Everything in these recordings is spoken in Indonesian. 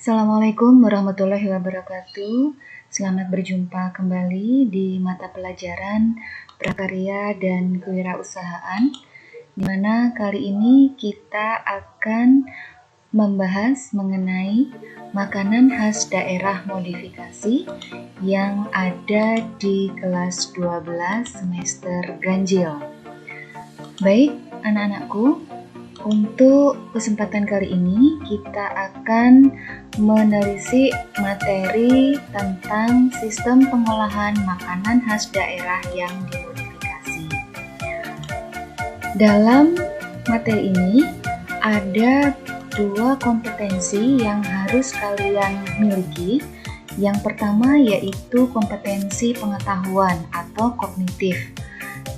Assalamualaikum warahmatullahi wabarakatuh. Selamat berjumpa kembali di mata pelajaran prakarya dan kewirausahaan, di mana kali ini kita akan membahas mengenai makanan khas daerah modifikasi yang ada di kelas 12 semester ganjil. Baik, anak-anakku, untuk kesempatan kali ini kita akan menelisik materi tentang sistem pengolahan makanan khas daerah yang dimodifikasi. Dalam materi ini ada dua kompetensi yang harus kalian miliki. Yang pertama yaitu kompetensi pengetahuan atau kognitif.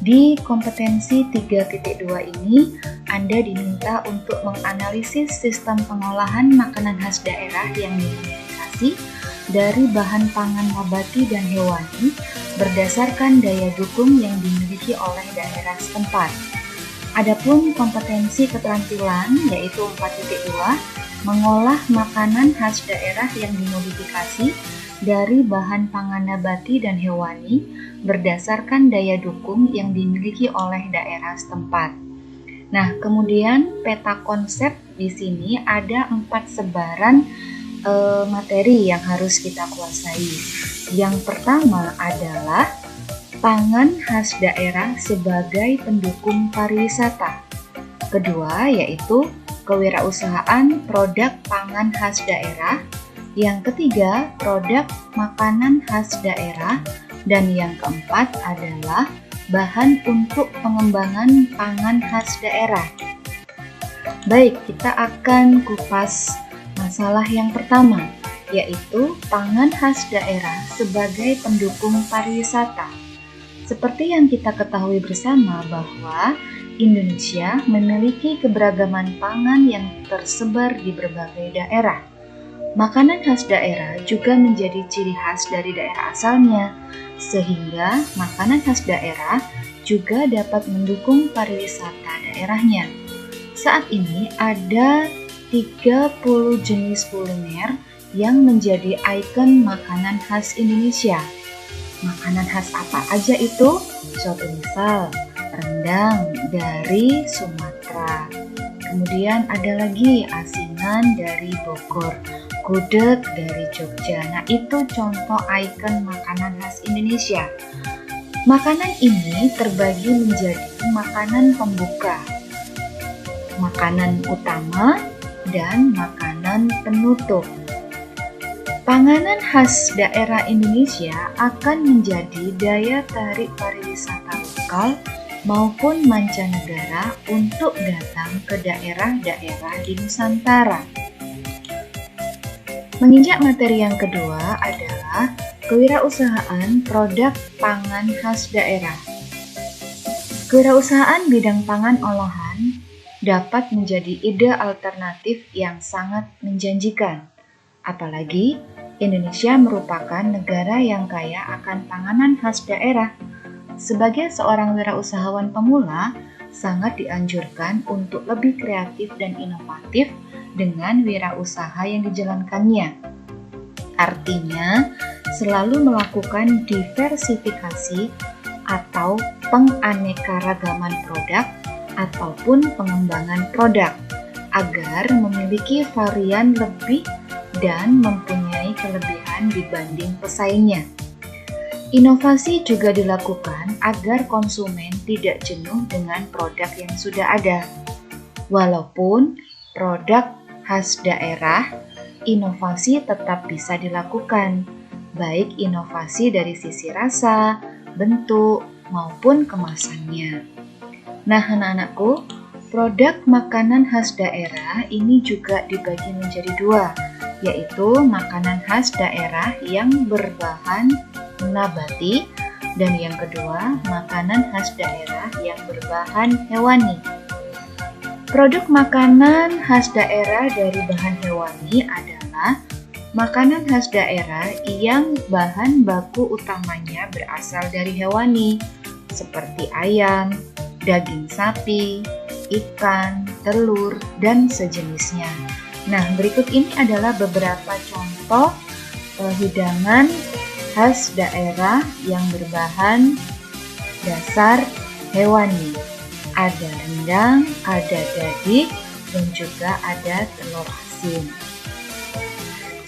Di kompetensi 3.2 ini, Anda diminta untuk menganalisis sistem pengolahan makanan khas daerah yang dimodifikasi dari bahan pangan nabati dan hewani berdasarkan daya dukung yang dimiliki oleh daerah setempat. Adapun kompetensi keterampilan yaitu 4.2, mengolah makanan khas daerah yang dimodifikasi dari bahan pangan nabati dan hewani berdasarkan daya dukung yang dimiliki oleh daerah setempat. Nah, kemudian peta konsep di sini ada 4 sebaran materi yang harus kita kuasai. Yang pertama adalah pangan khas daerah sebagai pendukung pariwisata. Kedua yaitu kewirausahaan produk pangan khas daerah. Yang ketiga, produk makanan khas daerah. Dan yang keempat adalah bahan untuk pengembangan pangan khas daerah. Baik, kita akan kupas masalah yang pertama, yaitu pangan khas daerah sebagai pendukung pariwisata. Seperti yang kita ketahui bersama bahwa Indonesia memiliki keberagaman pangan yang tersebar di berbagai daerah. Makanan khas daerah juga menjadi ciri khas dari daerah asalnya, sehingga makanan khas daerah juga dapat mendukung pariwisata daerahnya. Saat ini ada 30 jenis kuliner yang menjadi ikon makanan khas Indonesia. Makanan khas apa aja itu? Suatu misal, rendang dari Sumatera. Kemudian ada lagi asinan dari Bogor, gudeg dari Jogja. Nah, itu contoh ikon makanan khas Indonesia. Makanan ini terbagi menjadi makanan pembuka, makanan utama, dan makanan penutup. Panganan khas daerah Indonesia akan menjadi daya tarik pariwisata lokal maupun mancanegara untuk datang ke daerah-daerah di Nusantara. Menginjak materi yang kedua adalah kewirausahaan produk pangan khas daerah. Kewirausahaan bidang pangan olahan dapat menjadi ide alternatif yang sangat menjanjikan. Apalagi Indonesia merupakan negara yang kaya akan panganan khas daerah. Sebagai seorang wirausahawan pemula, sangat dianjurkan untuk lebih kreatif dan inovatif dengan wirausaha yang dijalankannya. Artinya, selalu melakukan diversifikasi atau penganekaragaman produk ataupun pengembangan produk agar memiliki varian lebih dan mempunyai kelebihan dibanding pesaingnya. Inovasi juga dilakukan agar konsumen tidak jenuh dengan produk yang sudah ada. Walaupun produk khas daerah, inovasi tetap bisa dilakukan, baik inovasi dari sisi rasa, bentuk, maupun kemasannya. Nah, anak-anakku, produk makanan khas daerah ini juga dibagi menjadi dua, yaitu makanan khas daerah yang berbahan nabati, dan yang kedua, makanan khas daerah yang berbahan hewani. Produk makanan khas daerah dari bahan hewani adalah makanan khas daerah yang bahan baku utamanya berasal dari hewani, seperti ayam, daging sapi, ikan, telur, dan sejenisnya. Nah, berikut ini adalah beberapa contoh hidangan khas daerah yang berbahan dasar hewani. Ada rendang, ada dadi, dan juga ada telur asin.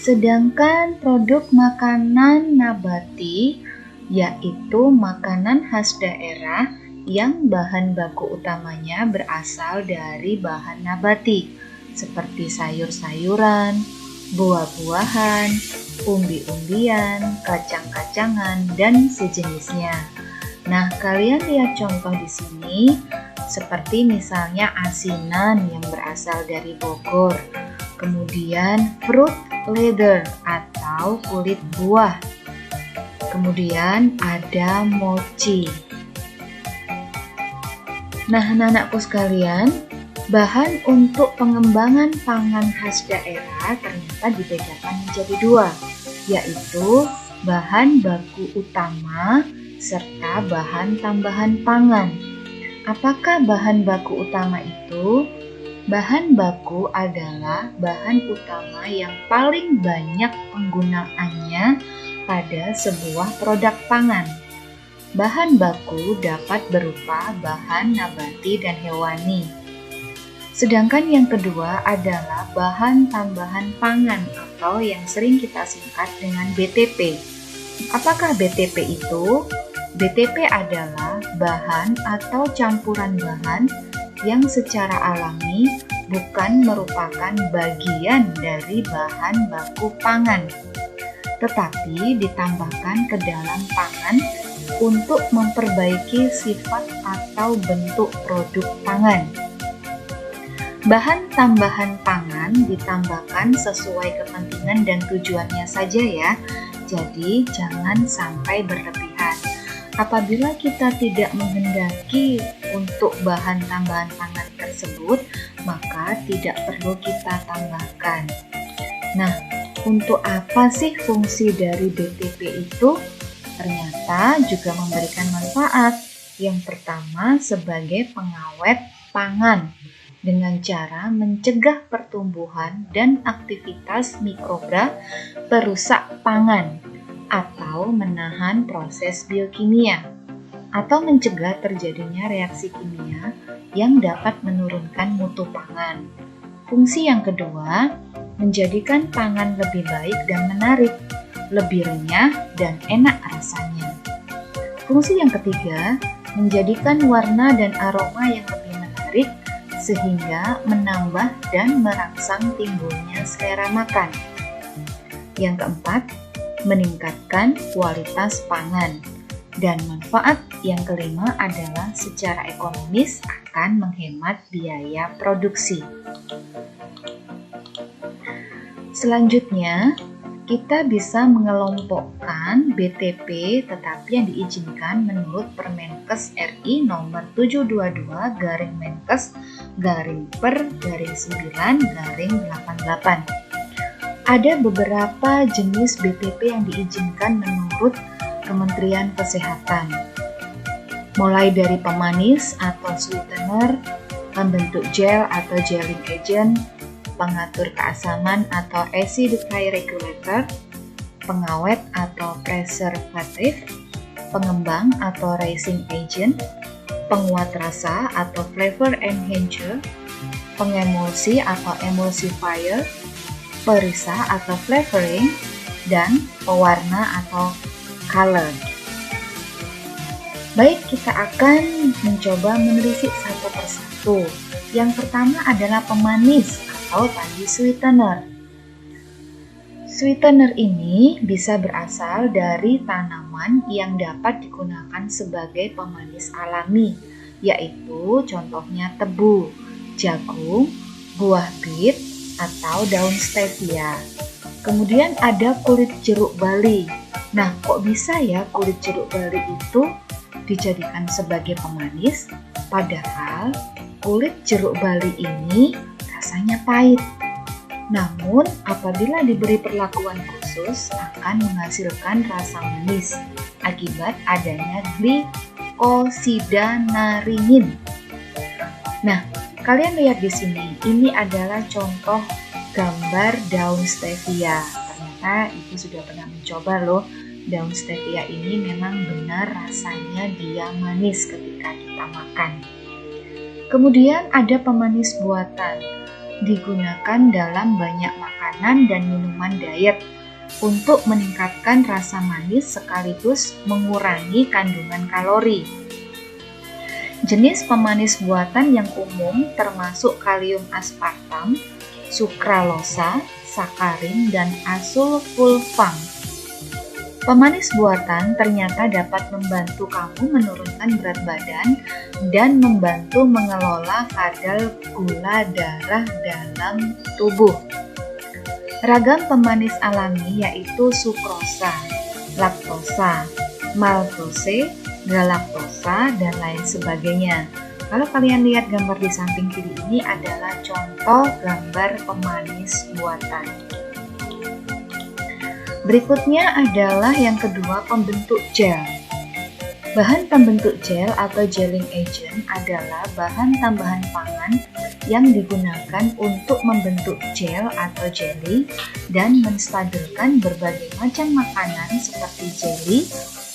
Sedangkan produk makanan nabati yaitu makanan khas daerah yang bahan baku utamanya berasal dari bahan nabati seperti sayur-sayuran, buah-buahan, umbi-umbian, kacang-kacangan, dan sejenisnya. Nah, kalian lihat contoh di sini, seperti misalnya asinan yang berasal dari Bogor, kemudian fruit leather atau kulit buah, kemudian ada mochi. Nah, anak-anakku sekalian, bahan untuk pengembangan pangan khas daerah ternyata dibedakan menjadi dua, yaitu bahan baku utama serta bahan tambahan pangan. Apakah bahan baku utama itu? Bahan baku adalah bahan utama yang paling banyak penggunaannya pada sebuah produk pangan. Bahan baku dapat berupa bahan nabati dan hewani. Sedangkan yang kedua adalah bahan tambahan pangan atau yang sering kita singkat dengan BTP. Apakah BTP itu? BTP adalah bahan atau campuran bahan yang secara alami bukan merupakan bagian dari bahan baku pangan, tetapi ditambahkan ke dalam pangan untuk memperbaiki sifat atau bentuk produk pangan. Bahan tambahan pangan ditambahkan sesuai kepentingan dan tujuannya saja ya, jadi jangan sampai berlebihan. Apabila kita tidak menghendaki untuk bahan tambahan pangan tersebut, maka tidak perlu kita tambahkan. Nah, untuk apa sih fungsi dari BTP itu? Ternyata juga memberikan manfaat. Yang pertama sebagai pengawet pangan, dengan cara mencegah pertumbuhan dan aktivitas mikroba perusak pangan atau menahan proses biokimia atau mencegah terjadinya reaksi kimia yang dapat menurunkan mutu pangan. Fungsi yang kedua, menjadikan pangan lebih baik dan menarik, lebih renyah dan enak rasanya. Fungsi yang ketiga, menjadikan warna dan aroma yang lebih menarik sehingga menambah dan merangsang timbulnya selera makan. Yang keempat, meningkatkan kualitas pangan. Dan manfaat yang kelima adalah secara ekonomis akan menghemat biaya produksi. Selanjutnya, kita bisa mengelompokkan BTP tetapi yang diizinkan menurut Permenkes RI nomor 722/per/9/88. Ada beberapa jenis BTP yang diizinkan menurut Kementerian Kesehatan. Mulai dari pemanis atau sweetener, pembentuk gel atau gelling agent, pengatur keasaman atau acidity regulator, pengawet atau preservatif, pengembang atau raising agent, penguat rasa atau flavor enhancer, pengemulsi atau emulsifier, perisah atau flavoring, dan pewarna atau color. Baik, kita akan mencoba menelisik satu persatu. Yang pertama adalah pemanis atau tadi sweetener. Sweetener ini bisa berasal dari tanaman yang dapat digunakan sebagai pemanis alami, yaitu contohnya tebu, jagung, buah bit, atau daun stevia. Kemudian ada kulit jeruk bali. Nah, kok bisa ya kulit jeruk bali itu dijadikan sebagai pemanis? Padahal kulit jeruk bali ini rasanya pahit. Namun, apabila diberi perlakuan khusus akan menghasilkan rasa manis akibat adanya glikosidanarinin. Nah, kalian lihat di sini, ini adalah contoh gambar daun stevia. Ternyata Ibu sudah pernah mencoba loh. Daun stevia ini memang benar rasanya dia manis ketika kita makan. Kemudian ada pemanis buatan, digunakan dalam banyak makanan dan minuman diet untuk meningkatkan rasa manis sekaligus mengurangi kandungan kalori. Jenis pemanis buatan yang umum termasuk kalium aspartam, sukralosa, sakarin, dan asulfulfam. Pemanis buatan ternyata dapat membantu kamu menurunkan berat badan dan membantu mengelola kadar gula darah dalam tubuh. Ragam pemanis alami yaitu sukrosa, laktosa, maltose, galaktosa, dan lain sebagainya. Kalau kalian lihat gambar di samping kiri ini adalah contoh gambar pemanis buatan. Berikutnya adalah yang kedua, pembentuk gel. Bahan pembentuk gel atau gelling agent adalah bahan tambahan pangan yang digunakan untuk membentuk gel atau jelly dan menstabilkan berbagai macam makanan seperti jelly,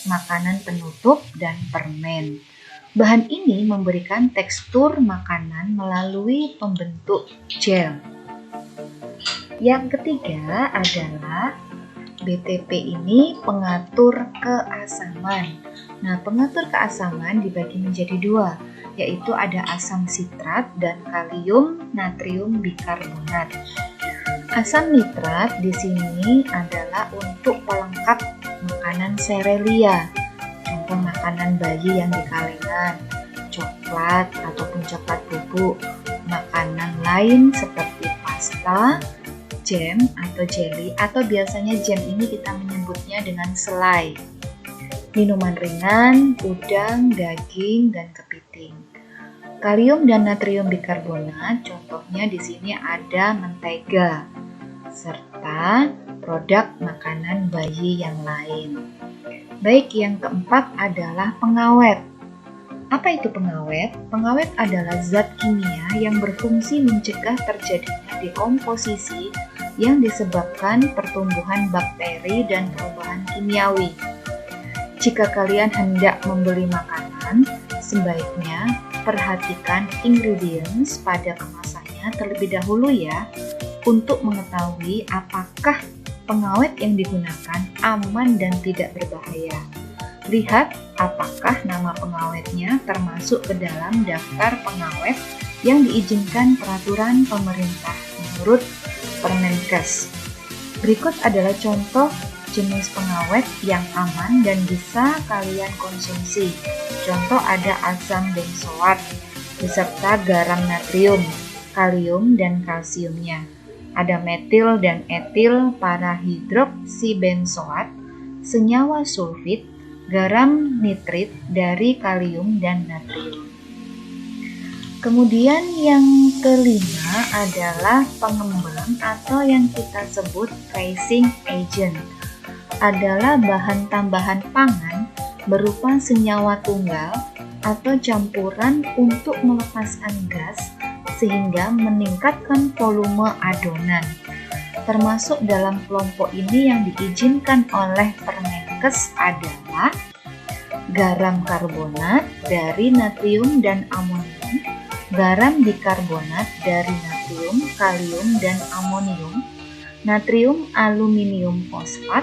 makanan penutup, dan permen. Bahan ini memberikan tekstur makanan melalui pembentuk gel. Yang ketiga adalah BTP ini pengatur keasaman. Nah, pengatur keasaman dibagi menjadi dua, yaitu ada asam sitrat dan kalium natrium bikarbonat. Asam nitrat di sini adalah untuk pelengkap makanan serealia, contoh makanan bayi yang di kalengan, coklat ataupun coklat bubuk, makanan lain seperti pasta, jam atau jelly, atau biasanya jam ini kita menyebutnya dengan selai. Minuman ringan, udang, daging, dan kepiting. Kalium dan natrium bikarbonat, contohnya di sini ada mentega, serta produk makanan bayi yang lain. Baik, yang keempat adalah pengawet. Apa itu pengawet? Pengawet adalah zat kimia yang berfungsi mencegah terjadinya dekomposisi yang disebabkan pertumbuhan bakteri dan perubahan kimiawi. Jika kalian hendak membeli makanan, sebaiknya perhatikan ingredients pada kemasannya terlebih dahulu ya, untuk mengetahui apakah pengawet yang digunakan aman dan tidak berbahaya. Lihat apakah nama pengawetnya termasuk ke dalam daftar pengawet yang diizinkan peraturan pemerintah menurut Permenkes. Berikut adalah contoh jenis pengawet yang aman dan bisa kalian konsumsi. Contoh ada asam benzoat beserta garam natrium, kalium dan kalsiumnya. Ada metil dan etil parahidroksibenzoat, senyawa sulfit, garam nitrit dari kalium dan natrium. Kemudian yang kelima adalah pengembang atau yang kita sebut tracing agent. Adalah bahan tambahan pangan berupa senyawa tunggal atau campuran untuk melepaskan gas sehingga meningkatkan volume adonan. Termasuk dalam kelompok ini yang diizinkan oleh Permenkes adalah garam karbonat dari natrium dan amonium, garam bikarbonat dari natrium, kalium, dan amonium, natrium aluminium fosfat,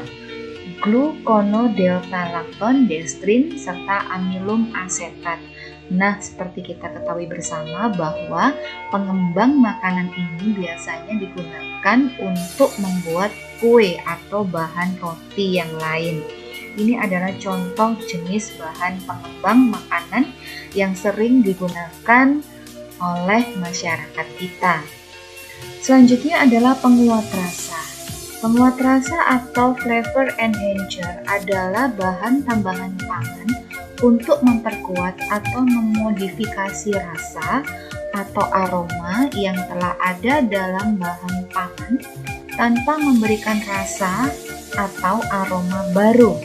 gluconodeltalactone destrin, serta amilum asetat. Nah, seperti kita ketahui bersama bahwa pengembang makanan ini biasanya digunakan untuk membuat kue atau bahan roti yang lain. Ini adalah contoh jenis bahan pengembang makanan yang sering digunakan oleh masyarakat kita. Selanjutnya adalah penguat rasa. Penguat rasa atau flavor enhancer adalah bahan tambahan pangan untuk memperkuat atau memodifikasi rasa atau aroma yang telah ada dalam bahan pangan tanpa memberikan rasa atau aroma baru.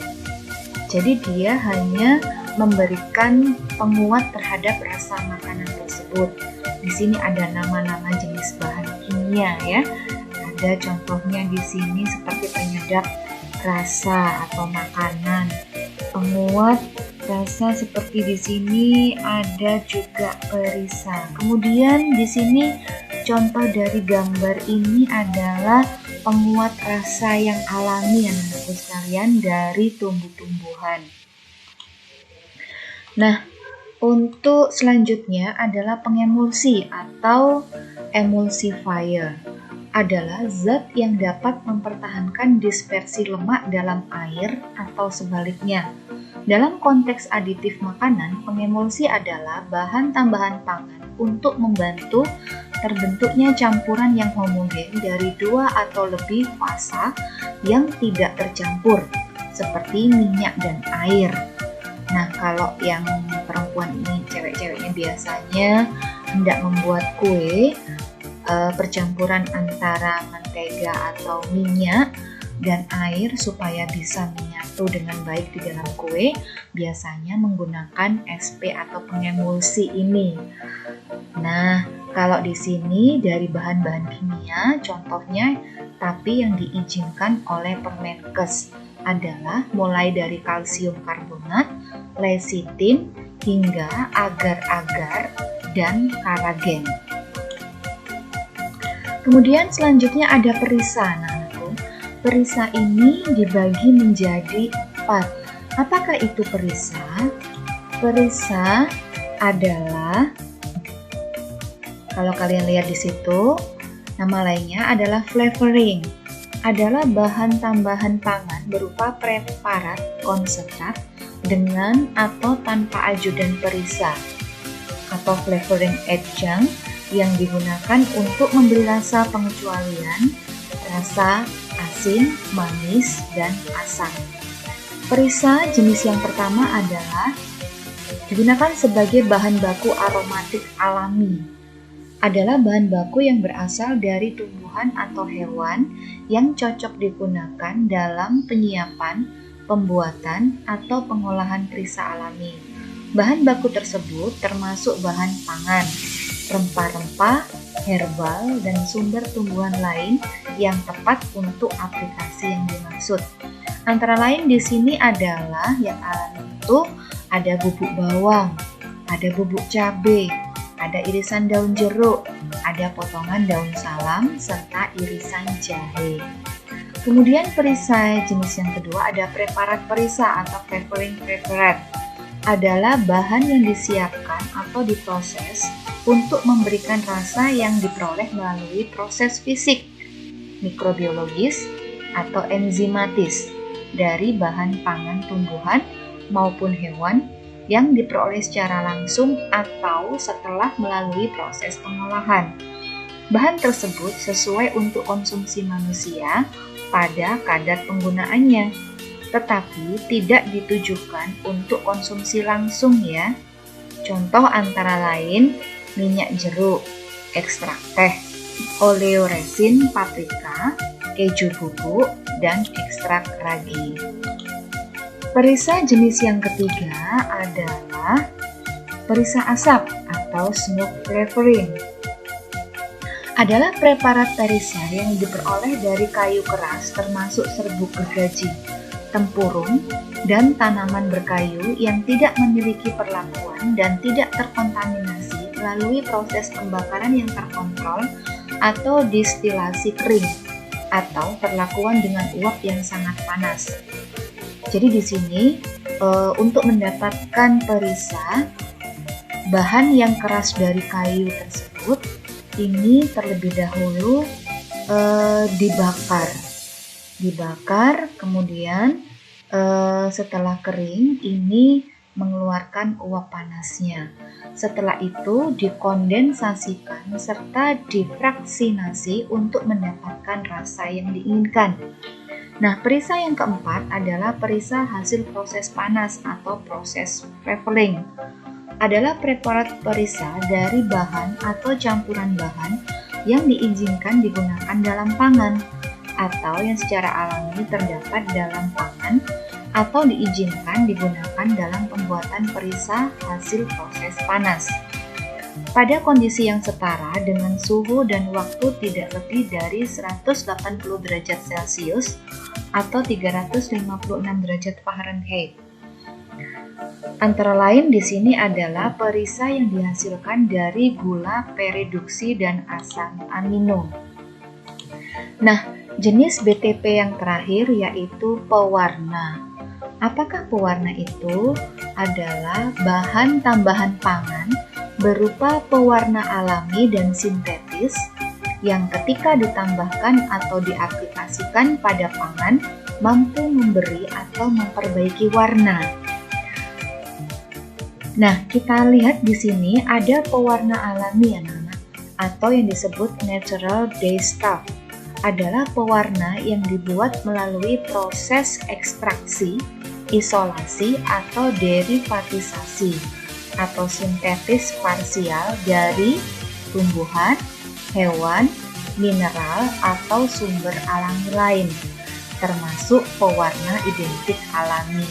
Jadi dia hanya memberikan penguat terhadap rasa makanan tersebut. Di sini ada nama-nama jenis bahan kimia ya. Nah, Ada contohnya di sini seperti penyedap rasa atau makanan. Penguat rasa seperti di sini ada juga perisa. Kemudian di sini contoh dari gambar ini adalah penguat rasa yang alami anak-anakku sekalian dari tumbuh-tumbuhan. Nah, untuk selanjutnya adalah pengemulsi atau emulsifier. Adalah zat yang dapat mempertahankan dispersi lemak dalam air atau sebaliknya. Dalam konteks aditif makanan, pengemulsi adalah bahan tambahan pangan untuk membantu terbentuknya campuran yang homogen dari dua atau lebih fasa yang tidak tercampur, seperti minyak dan air. Nah, kalau yang perempuan ini, cewek-ceweknya biasanya hendak membuat kue, percampuran antara mentega atau minyak dan air supaya bisa menyatu dengan baik di dalam kue, biasanya menggunakan SP atau pengemulsi ini. Nah, kalau di sini dari bahan-bahan kimia, contohnya tapi yang diizinkan oleh Permenkes adalah mulai dari kalsium karbonat, lecitin, hingga agar-agar dan karagen. Kemudian selanjutnya ada perisa. Perisa ini dibagi menjadi 4. Apakah itu perisa? Perisa adalah, kalau kalian lihat di situ, nama lainnya adalah flavoring. Adalah bahan tambahan pangan berupa preparat konsentrat dengan atau tanpa ajudan perisa atau flavoring adjunct yang digunakan untuk memberi rasa pengecualian, rasa asin, manis, dan asam. Perisa jenis yang pertama adalah digunakan sebagai bahan baku aromatik alami. Adalah bahan baku yang berasal dari tumbuhan atau hewan yang cocok digunakan dalam penyiapan, pembuatan, atau pengolahan perisa alami. Bahan baku tersebut termasuk bahan pangan, rempah-rempah, herbal, dan sumber tumbuhan lain yang tepat untuk aplikasi yang dimaksud. Antara lain di sini adalah yang alami itu ada bubuk bawang, ada bubuk cabai, ada irisan daun jeruk, ada potongan daun salam, serta irisan jahe. Kemudian perisa jenis yang kedua ada preparat perisa atau flavoring preparat. Adalah bahan yang disiapkan atau diproses untuk memberikan rasa yang diperoleh melalui proses fisik, mikrobiologis, atau enzimatis dari bahan pangan tumbuhan maupun hewan yang diperoleh secara langsung atau setelah melalui proses pengolahan. Bahan tersebut sesuai untuk konsumsi manusia pada kadar penggunaannya, tetapi tidak ditujukan untuk konsumsi langsung ya. Contoh antara lain minyak jeruk, ekstrak teh, oleoresin paprika, keju bubuk, dan ekstrak ragi. Perisa jenis yang ketiga adalah perisa asap atau smoke flavoring. Adalah preparat perisa yang diperoleh dari kayu keras termasuk serbuk gergaji, tempurung, dan tanaman berkayu yang tidak memiliki perlakuan dan tidak terkontaminasi melalui proses pembakaran yang terkontrol atau distilasi kering atau perlakuan dengan uap yang sangat panas. Jadi di sini untuk mendapatkan perisa, bahan yang keras dari kayu tersebut ini terlebih dahulu dibakar, kemudian setelah kering ini mengeluarkan uap panasnya. Setelah itu dikondensasikan serta difraksinasi untuk mendapatkan rasa yang diinginkan. Nah, perisa yang keempat adalah perisa hasil proses panas atau proses leveling. Adalah preparat perisa dari bahan atau campuran bahan yang diizinkan digunakan dalam pangan atau yang secara alami terdapat dalam pangan atau diizinkan digunakan dalam pembuatan perisa hasil proses panas. pada kondisi yang setara dengan suhu dan waktu tidak lebih dari 180 derajat Celcius atau 356 derajat Fahrenheit. Antara lain di sini adalah perisai yang dihasilkan dari gula pereduksi dan asam amino. Nah, jenis BTP yang terakhir yaitu pewarna. Apakah pewarna itu? Adalah bahan tambahan pangan berupa pewarna alami dan sintetis yang ketika ditambahkan atau diaplikasikan pada pangan mampu memberi atau memperbaiki warna. Nah, kita lihat di sini ada pewarna alami anak-anak, atau yang disebut natural dyestuff. Adalah pewarna yang dibuat melalui proses ekstraksi, isolasi, atau derivatisasi, atau sintetis parsial dari tumbuhan, hewan, mineral, atau sumber alami lain, termasuk pewarna identik alami.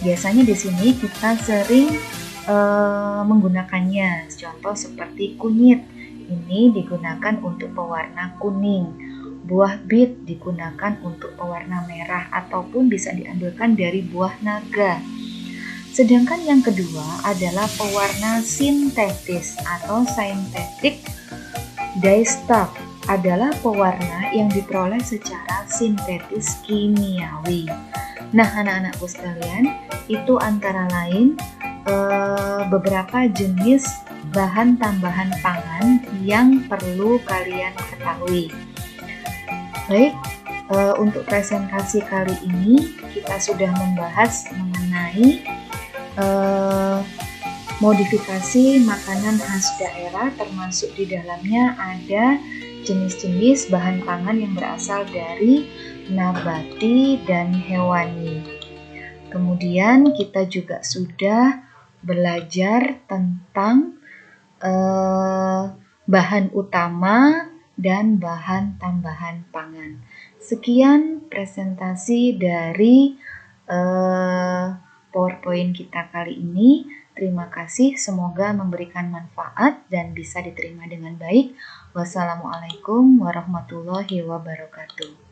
Biasanya di sini kita sering menggunakannya, contoh seperti kunyit, ini digunakan untuk pewarna kuning, buah bit digunakan untuk pewarna merah, ataupun bisa diambilkan dari buah naga. Sedangkan yang kedua adalah pewarna sintetis atau synthetic dyestuff, adalah pewarna yang diperoleh secara sintetis kimiawi. Nah, anak-anakku sekalian, itu antara lain beberapa jenis bahan tambahan pangan yang perlu kalian ketahui. Baik, untuk presentasi kali ini kita sudah membahas mengenai modifikasi makanan khas daerah, termasuk di dalamnya ada jenis-jenis bahan pangan yang berasal dari nabati dan hewani. Kemudian kita juga sudah belajar tentang bahan utama dan bahan tambahan pangan. Sekian presentasi dari PowerPoint kita kali ini. Terima kasih, semoga memberikan manfaat dan bisa diterima dengan baik. Wassalamualaikum warahmatullahi wabarakatuh.